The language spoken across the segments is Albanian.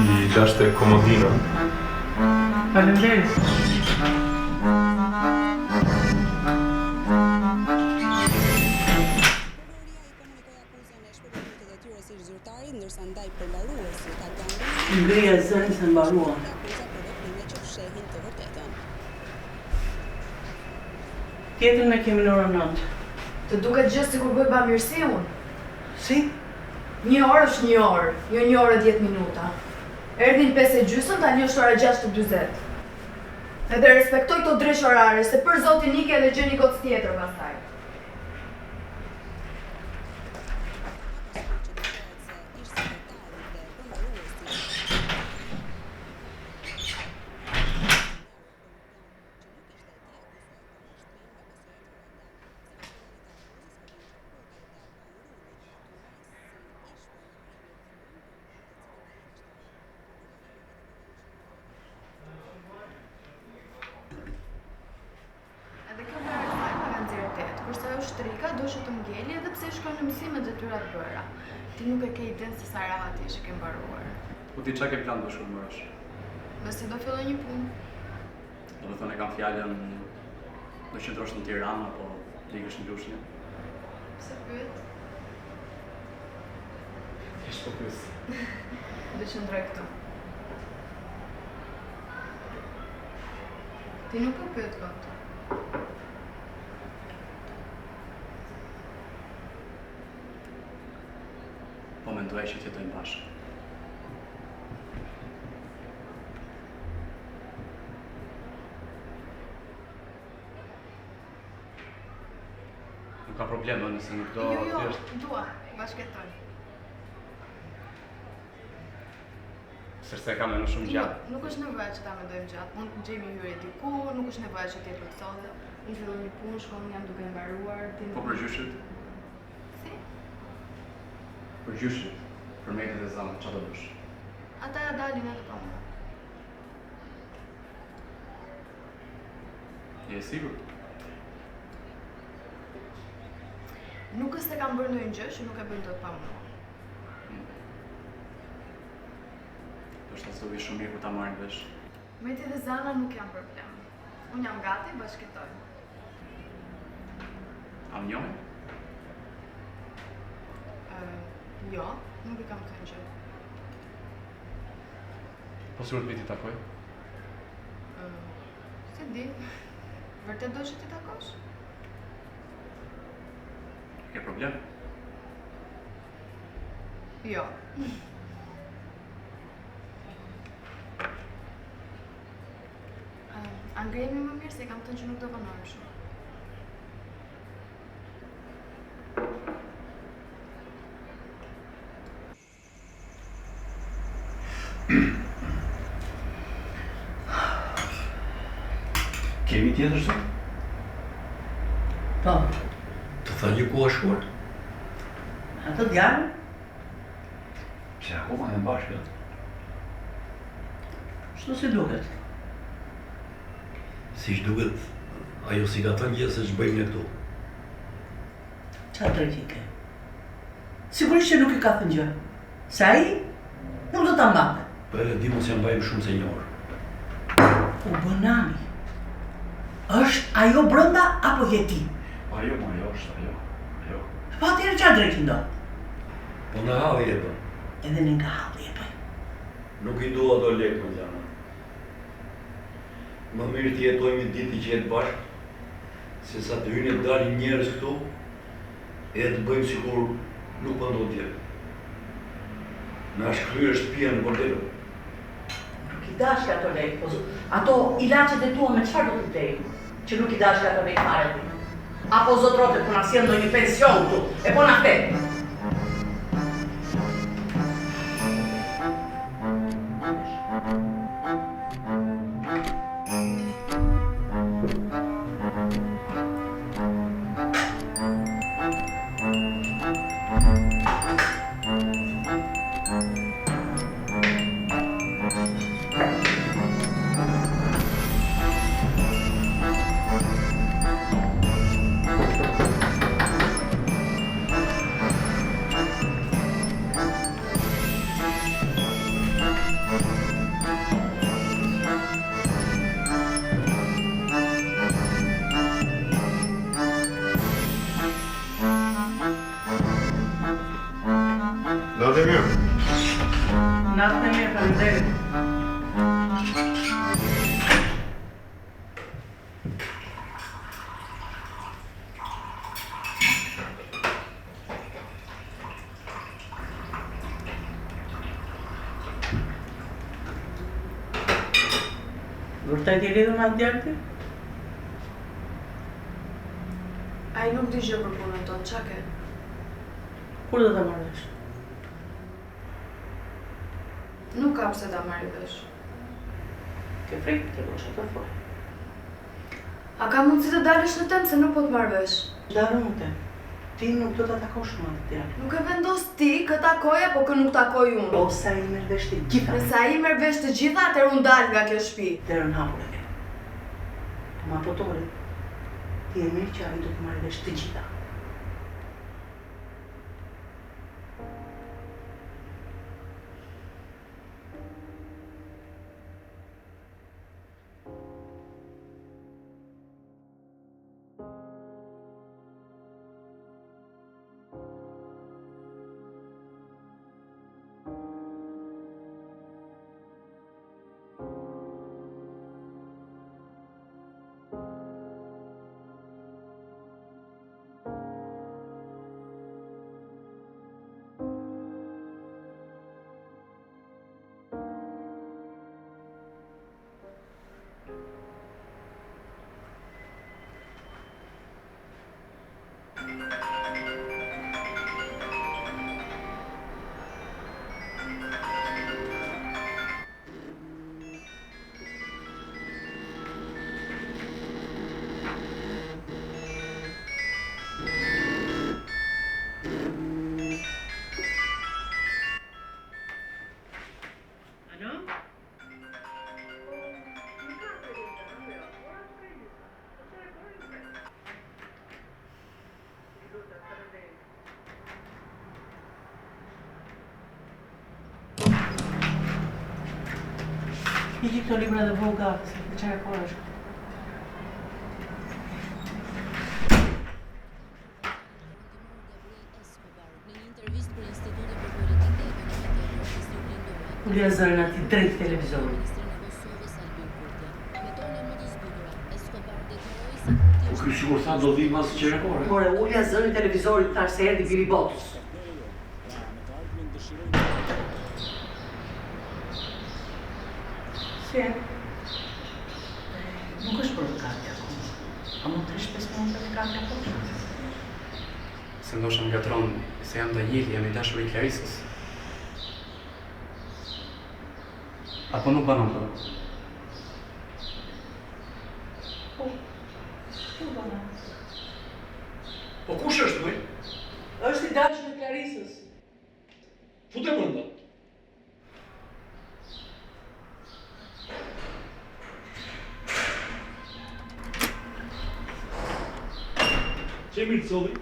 I dashte komodina. Faleminderit. Ngreja zërin se mbaruan. Tjetër ne kemi në orën 9. Të duket gjë sikur bëj bamirësi unë. Si? 1 orë është 1 orë, jo 1 orë 10 minuta. Erdhin 5:30, tani është ora 6:40. Edhe respektoj këto dresh orare, se për zotin Nike edhe gjeni gocë tjetër pastaj. Kurse ajo shtrika doshe të mgjeli edhe pse shkoj në mësim me detyrat bëra. Ti nuk e ke idenë se sa rahati është ke mbaruar. Po ti çka ke plan të shkruash? Nëse do filloj një punë. Do të thonë e kam fjalën do qëndrosh në Tiranë apo ligësh në Lushnjë? Pse pyet? Kish po pyet. Do qëndroj këtu. Ti nuk po pyet kot. Po mendoja që të jetojmë bashkë. Nuk ka problem, nëse nuk do... Jo, dua, bashkëtoj. Sërse kam në shumë gjatë. Nuk është nevoja që ta mendojmë gjatë. Mund të gjejmë hyrje diku, nuk është nevoja që të plotësohet. Unë filloj një punë, shkon jam duke mbaruar. Po për gjyshit? Si? Për gjyshit. Për mejtët e zamë, qa do dush? Ata ja dalin atë pa mua. Je sigur? Nuk është se kam bërë ndonjë gjë që nuk e bëjnë dot pa mua. Do shta s'do vi shumë mirë kur ta marrin vesh. Mejtët e zana nuk janë problem. Unë jam gati, bashkëtoj. A më njohin? Jo, nuk I kam thënë gjë. Po sigur të vi ti takoj? Se di. Vërtet do që ti takosh? Ke problem? Jo. Angrejemi më mirë se kam thënë që nuk do vonojmë shumë. Kemi tjetër se? Po. Të thë një ku është shkuar? Atë djarë? Pse akoma në bashkë? Shto si duket? Si që duket, ajo si ka thënë gjë se që bëjmë ne këtu. Qa drejti ke? Sigurisht që nuk I ka thënë gjë. Se ai nuk do ta mbante. Po edhe di mos jam bëjmë shumë se një orë. U bënami. Është ajo brenda apo je ti? Ajo është, ajo. Po atëherë qa drejti ndo? Po në halli e bën. Edhe në nga halli e bëj. Nuk I dua ato lekë më zana. Më mirë të jetojmë një ditë që jetë bashkë, se sa të hyjnë të dalin njerëz këtu, edhe të bëjmë sikur nuk po ndodh gjë. Na shkryer shtëpia në bordel. Nuk I dashka ato lejë, po ato ilaçet e tua me çfarë do t'i blejë? Që nuk I dashka ato lejë fare ti. Apo zotrote po na sjell ndonjë pension këtu, e po na the. Natë e mirë. Natën e mirë, faleminderit. Vërtet i lidhur me atë djalë? Ai nuk di gjë për punën tonë, çka ke? Kur do ta marrësh? Nuk ka pse ta marrë vesh. Ke frikë të bosh atë fort. A ka mundësi të dalësh në temë se nuk po të marrë vesh? Darunte. Ti nuk do ta takosh më atë djalë. Nuk e vendos ti kë takoj apo kë nuk takoj unë. Ose ai merr vesh të gjitha. Nëse ai merr vesh të gjitha, atëherë unë dal nga kjo shtëpi. Derën hapur e ke. Ma po tore, ti e mirë që ai do të marrë vesh të gjitha. Hiqi këto libra dhe vëu gati, se të çfarë kohë është. Ulja zërin ati drejt televizorit. Po ky sigur tha do vi mas qere kore. More, ulja zërin televizorit thash se erdhi biri botës. Si e? Nuk është për gati akoma. A mund të rish 5 minuta dhe gati akoma? Se ndoshta më gatron se jam Danjeli, jam i dashur i Klarisës. Apo nuk banon të? Ku banon? Po kush është bëj? Është i dashur i Klarisës. Fute brenda. Që e mirë të solli?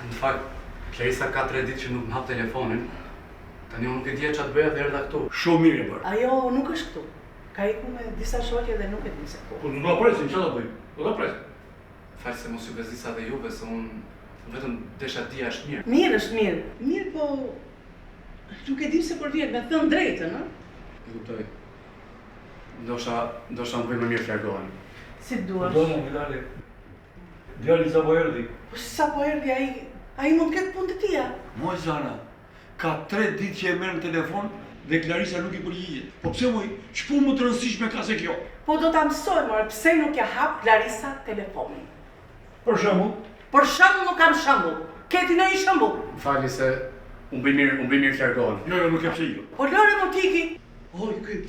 Në fakt, Klarisa ka 3 ditë që nuk më hap telefonin. Tani unë nuk e dija çfarë të bëja dhe erdha këtu. Shumë mirë e bërë. Ajo nuk është këtu. Ka iku me disa shoqe dhe nuk e di se ku. Po do ta presim, çfarë do bëjmë? Do ta presim. Fal se mos ju bezdisa dhe juve se unë vetëm desha dia është mirë. Mirë është mirë. Mirë, po nuk e di se kur vjen, me thënë drejtën, ë? E kuptoj. Ndoshta më bëj më mirë flargohen. Si duash. Dona Milale. Djali sa po erdhi. Po sa po erdhi ai mund të ketë punë të tija. Moj Zana, ka 3 ditë që e merr në telefon dhe Klarisa nuk i përgjigjet. Po pse moj, ç'punë më të rëndësishme ka se kjo? Po do ta mësoj, more, pse nuk ja hap Klarisa telefonin. Për shembull, Për shembull nuk kam shembull. Keti në një shembull. Më fali se unë bëj mirë flargohen. jo, nuk e pse jo. Po lëre më tiki. Oj, ky.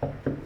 Okej.